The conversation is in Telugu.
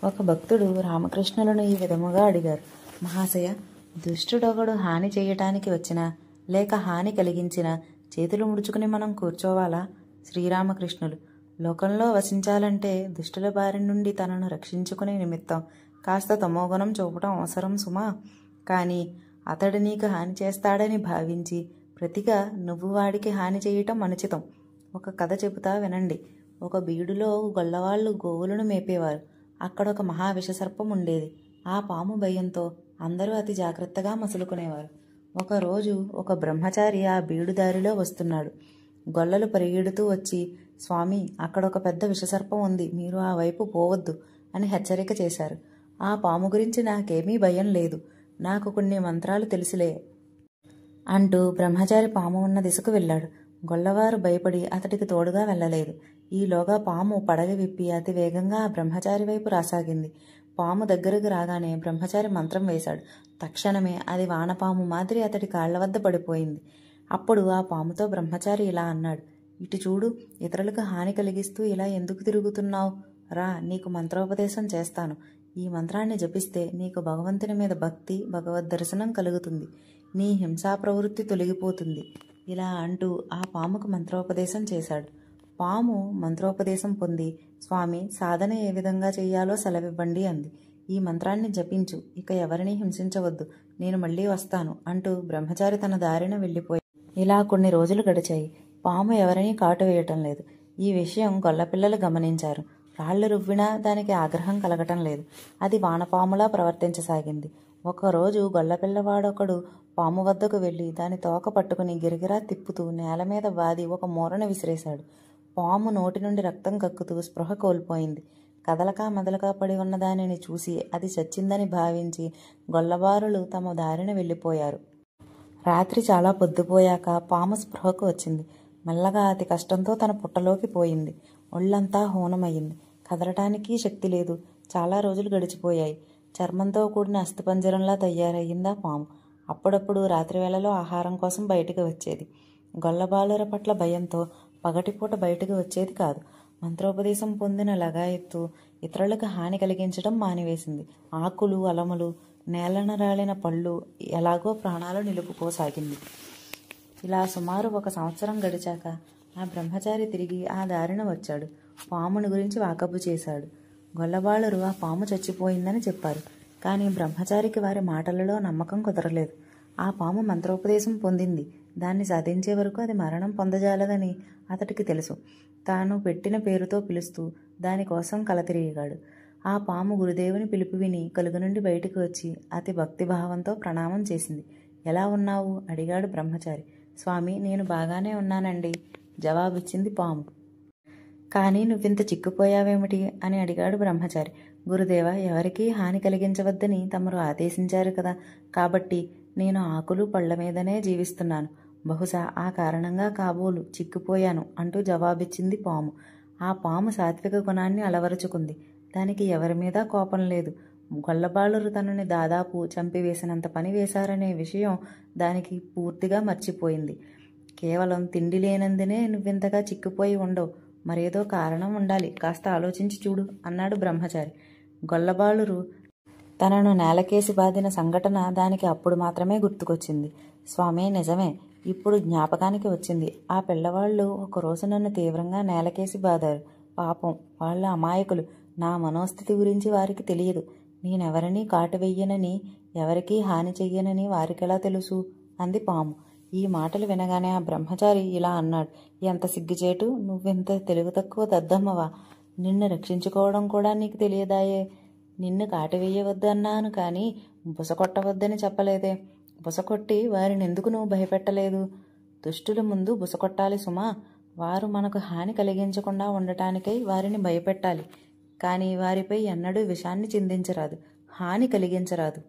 ఒక భక్తుడు రామకృష్ణులను ఈ విధముగా అడిగారు. మహాశయ, దుష్టుడొకడు హాని చేయటానికి వచ్చినా లేక హాని కలిగించినా చేతులు ముడుచుకుని మనం కూర్చోవాలా? శ్రీరామకృష్ణులు: లోకంలో వసించాలంటే దుష్టుల బారి నుండి తనను రక్షించుకునే నిమిత్తం కాస్త తమోగుణం చూపటం అవసరం సుమా. కానీ అతడు నీకు హాని చేస్తాడని భావించి ప్రతిగా నువ్వు వాడికి హాని చేయటం అనుచితం. ఒక కథ చెబుతా వినండి. ఒక బీడులో గొల్లవాళ్లు గోవులను మేపేవారు. అక్కడ ఒక మహావిషసర్పం ఉండేది. ఆ పాము భయంతో అందరూ అతి జాగ్రత్తగా మసులుకునేవారు. ఒకరోజు ఒక బ్రహ్మచారి ఆ బీడు దారిలో వస్తున్నాడు. గొల్లలు పరిగెడుతూ వచ్చి, స్వామి, అక్కడ ఒక పెద్ద విషసర్పం ఉంది, మీరు ఆ వైపు పోవద్దు అని హెచ్చరిక చేశారు. ఆ పాము గురించి నాకేమీ భయం లేదు, నాకు కొన్ని మంత్రాలు తెలుసులే అంటూ బ్రహ్మచారి పాము ఉన్న దిశకు వెళ్ళాడు. గొల్లవారు భయపడి అతడికి తోడుగా వెళ్ళలేదు. ఈలోగా పాము పడగ విప్పి అతి వేగంగా ఆ బ్రహ్మచారి వైపు రాసాగింది. పాము దగ్గరకు రాగానే బ్రహ్మచారి మంత్రం వేశాడు. తక్షణమే అది వానపాము మాదిరి అతడి కాళ్ల వద్ద పడిపోయింది. అప్పుడు ఆ పాముతో బ్రహ్మచారి ఇలా అన్నాడు: ఇటు చూడు, ఇతరులకు హాని కలిగిస్తూ ఇలా ఎందుకు తిరుగుతున్నావు? రా, నీకు మంత్రోపదేశం చేస్తాను. ఈ మంత్రాన్ని జపిస్తే నీకు భగవంతుని మీద భక్తి, భగవద్ దర్శనం కలుగుతుంది. నీ హింసా ప్రవృత్తి తొలగిపోతుంది. ఇలా అంటూ ఆ పాముకు మంత్రోపదేశం చేశాడు. పాము మంత్రోపదేశం పొంది, స్వామి, సాధన ఏ విధంగా చేయాలో సెలవివ్వండి అంది. ఈ మంత్రాన్ని జపించు, ఇక ఎవరినీ హింసించవద్దు, నేను మళ్ళీ వస్తాను అంటూ బ్రహ్మచారి తన దారిన వెళ్ళిపోయి. ఇలా కొన్ని రోజులు గడిచాయి. పాము ఎవరినీ కాటు వేయటం లేదు. ఈ విషయం గొల్లపిల్లలు గమనించారు. రాళ్లు రువ్వినా దానికి ఆగ్రహం కలగటం లేదు. అది వానపాములా ప్రవర్తించసాగింది. ఒకరోజు గొల్లపిల్లవాడొకడు పాము వద్దకు వెళ్ళి దాని తోక పట్టుకుని గిరగిరా తిప్పుతూ నేల మీద వాది ఒక మూరను విసిరేశాడు. పాము నోటి నుండి రక్తం కక్కుతూ స్పృహ కోల్పోయింది. కదలకా మెదలకా పడి ఉన్న దానిని చూసి అది చచ్చిందని భావించి గొల్లబారులు తమ దారిన వెళ్ళిపోయారు. రాత్రి చాలా పొద్దుపోయాక పాము స్పృహకు వచ్చింది. మెల్లగా అతి కష్టంతో తన పుట్టలోకి పోయింది. ఒళ్ళంతా హూనమయ్యింది. కదలటానికి శక్తి లేదు. చాలా రోజులు గడిచిపోయాయి. చర్మంతో కూడిన అస్థిపంజరంలా తయారయ్యిందా పాము. అప్పుడప్పుడు రాత్రివేళలో ఆహారం కోసం బయటికి వచ్చేది. గొల్లబాలుర పట్ల భయంతో పగటిపూట బయటకు వచ్చేది కాదు. మంత్రోపదేశం పొందిన లగాయత్తు ఇతరులకు హాని కలిగించడం మానివేసింది. ఆకులు, అలములు, నేలన రాలిన పళ్ళు ఎలాగో ప్రాణాలు నిలుపుకోసాగింది. ఇలా సుమారు 1 సంవత్సరం గడిచాక ఆ బ్రహ్మచారి తిరిగి ఆ దారిన వచ్చాడు. పాముని గురించి వాకబు చేశాడు. గొల్లబాలురు ఆ పాము చచ్చిపోయిందని చెప్పారు. కానీ బ్రహ్మచారికి వారి మాటలలో నమ్మకం కుదరలేదు. ఆ పాము మంత్రోపదేశం పొందింది. దాన్ని సాధించే వరకు అది మరణం పొందజాలదని అతడికి తెలుసు. తాను పెట్టిన పేరుతో పిలుస్తూ దానికోసం కలతిరిగాడు. ఆ పాము గురుదేవుని పిలుపు విని కలుగు నుండి బయటకు వచ్చి అతి భక్తిభావంతో ప్రణామం చేసింది. ఎలా ఉన్నావు అడిగాడు బ్రహ్మచారి. స్వామి, నేను బాగానే ఉన్నానండి జవాబిచ్చింది పాము. కానీ నువ్వింత చిక్కుపోయావేమిటి అని అడిగాడు బ్రహ్మచారి. గురుదేవ, ఎవరికీ హాని కలిగించవద్దని తమరు ఆదేశించారు కదా, కాబట్టి నేను ఆకులు పళ్ల మీదనే జీవిస్తున్నాను. బహుశా ఆ కారణంగా కాబోలు చిక్కుపోయాను అంటూ జవాబిచ్చింది పాము. ఆ పాము సాత్విక గుణాన్ని అలవరుచుకుంది. దానికి ఎవరి మీద కోపం లేదు. గొల్లబాలురు తనని దాదాపు చంపివేసినంత పని వేశారనే విషయం దానికి పూర్తిగా మర్చిపోయింది. కేవలం తిండి లేనందునే నువ్వింతగా చిక్కుపోయి ఉండవు, మరేదో కారణం ఉండాలి, కాస్త ఆలోచించి చూడు అన్నాడు బ్రహ్మచారి. గొల్లబాలురు తనను నేలకేసి బాదిన సంఘటన దానికి అప్పుడు మాత్రమే గుర్తుకొచ్చింది. స్వామి, నిజమే, ఇప్పుడు జ్ఞాపకానికి వచ్చింది. ఆ పిల్లవాళ్ళు ఒకరోజు నన్ను తీవ్రంగా నేలకేసి బాదారు. పాపం, వాళ్ళ అమాయకులు. నా మనోస్థితి గురించి వారికి తెలియదు. నేనెవరినీ కాటు వెయ్యనని, ఎవరికీ హాని చెయ్యనని వారికెలా తెలుసు అంది పాము. ఈ మాటలు వినగానే ఆ బ్రహ్మచారి ఇలా అన్నాడు. ఎంత సిగ్గుచేటు, నువ్వెంత తెలివి తక్కువ దద్దమ్మవా? నిన్ను రక్షించుకోవడం కూడా నీకు తెలియదాయే. నిన్ను కాటు వేయవద్దు అన్నాను కానీ బుసకొట్టవద్దని చెప్పలేదే. బుసకొట్టి వారిని ఎందుకు నువ్వు భయపెట్టలేదు? దుష్టుల ముందు బుసకొట్టాలి సుమా. వారు మనకు హాని కలిగించకుండా ఉండటానికై వారిని భయపెట్టాలి. కానీ వారిపై ఎన్నడూ విషాన్ని చిందించరాదు, హాని కలిగించరాదు.